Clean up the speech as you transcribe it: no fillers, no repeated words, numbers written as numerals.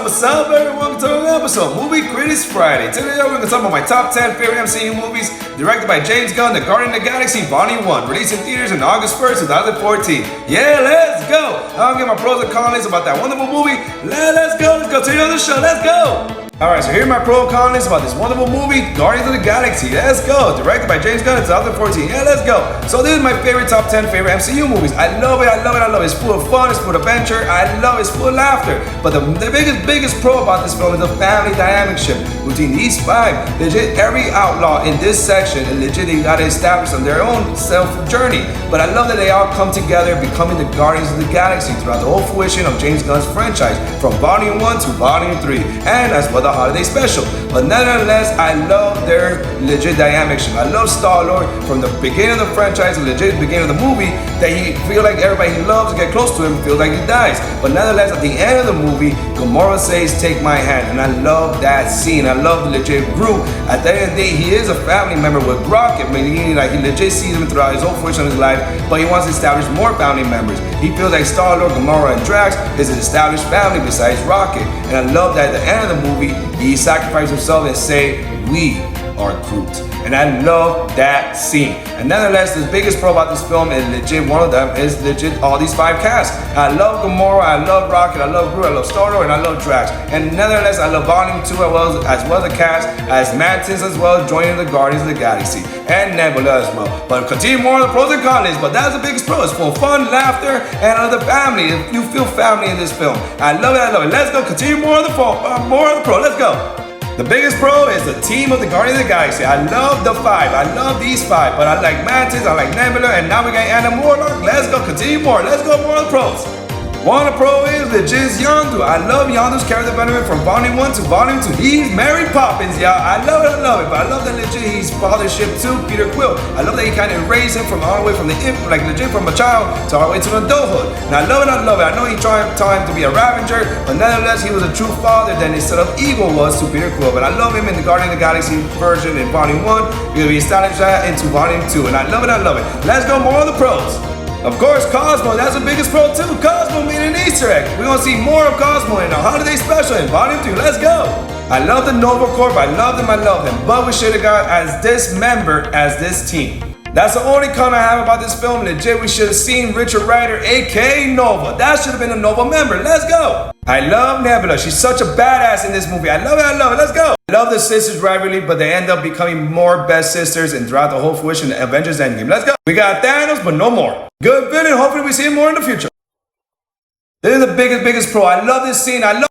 what's up, everyone? To another episode, Movie Critics Friday. Today we're going to talk about my top 10 favorite MCU movies directed by James Gunn, The Guardians of the Galaxy Volume 1, released in theaters on August 1st, 2014. Yeah, let's go! I'll give my pros and cons about that wonderful movie. Let's go to the other show, let's go! Alright, so here are my pro and cons about this wonderful movie, Guardians of the Galaxy. Let's go! Directed by James Gunn in 2014. Yeah, let's go! So this is my favorite top 10 favorite MCU movies. I love it, I love it, I love it. It's full of fun, it's full of adventure. I love it, it's full of laughter. But the biggest pro about this film is the family dynamic shift between these five. Legit, every outlaw in this section, and legit, they got to establish on their own self-journey. But I love that they all come together, becoming the Guardians of the Galaxy throughout the whole fruition of James Gunn's franchise, from Volume 1 to Volume 3, and as well the holiday special. But nonetheless, I love their legit dynamic shift. I love Star-Lord from the beginning of the franchise, the legit beginning of the movie, that he feel like everybody he loves to get close to him feels like he dies. But nonetheless, at the end of the movie, Gamora says, "Take my hand," and I love that scene. I love the legit group. At the end of the day, he is a family member with Rocket, meaning like he legit sees him throughout his whole fruition of his life, but he wants to establish more family members. He feels like Star-Lord, Gamora, and Drax is an established family besides Rocket. And I love that at the end of the movie, he sacrificed himself and say, "We are Groot." And I love that scene. And nonetheless, the biggest pro about this film is legit, one of them is legit all these five casts. I love Gamora, I love Rocket, I love Groot, I love Star-Lord, and I love Drax. And nonetheless, I love Volume 2 as well as the cast, as Mantis as well, joining the Guardians of the Galaxy. And Nebula as well. But continue more on the pros and cons, but that's the biggest pro. It's full of fun, laughter, and the family. You feel family in this film. I love it, I love it. Let's go, continue more on the pro, let's go. The biggest pro is the team of the Guardians of the Galaxy. I love the five. I love these five. But I like Mantis, I like Nebula, and now we got Anna Warlock. Let's go, continue more. Let's go more on the pros. One of the pro is legit Yondu. I love Yondu's character development from Volume 1 to Volume 2. He's Mary Poppins, y'all. I love it, I love it. But I love that legit he's fathership to Peter Quill. I love that he kind of raised him from all the way from the like legit from a child to all the way to adulthood. And I love it, I love it. I know he tried time to be a Ravager, but nonetheless he was a true father than instead of evil was to Peter Quill. But I love him in the Guardian of the Galaxy version in Volume 1 because we established that into Volume 2. And I love it, I love it. Let's go more on the pros. Of course, Cosmo, that's the biggest pro too. Cosmo made an Easter egg. We're gonna see more of Cosmo in a holiday special in Volume 2. Let's go. I love the Nova Corps. I love them, but we should have got as this member as this team. That's the only con I have about this film. Legit, we should have seen Richard Rider, aka Nova. That should have been a Nova member. Let's go. I love Nebula. She's such a badass in this movie. I love it, I love it. Let's go. I love the sisters rivalry, but they end up becoming more best sisters and throughout the whole fruition of Avengers Endgame. Let's go. We got Thanos, but no more. Good villain. Hopefully we see him more in the future. This is the biggest pro. I love this scene. I love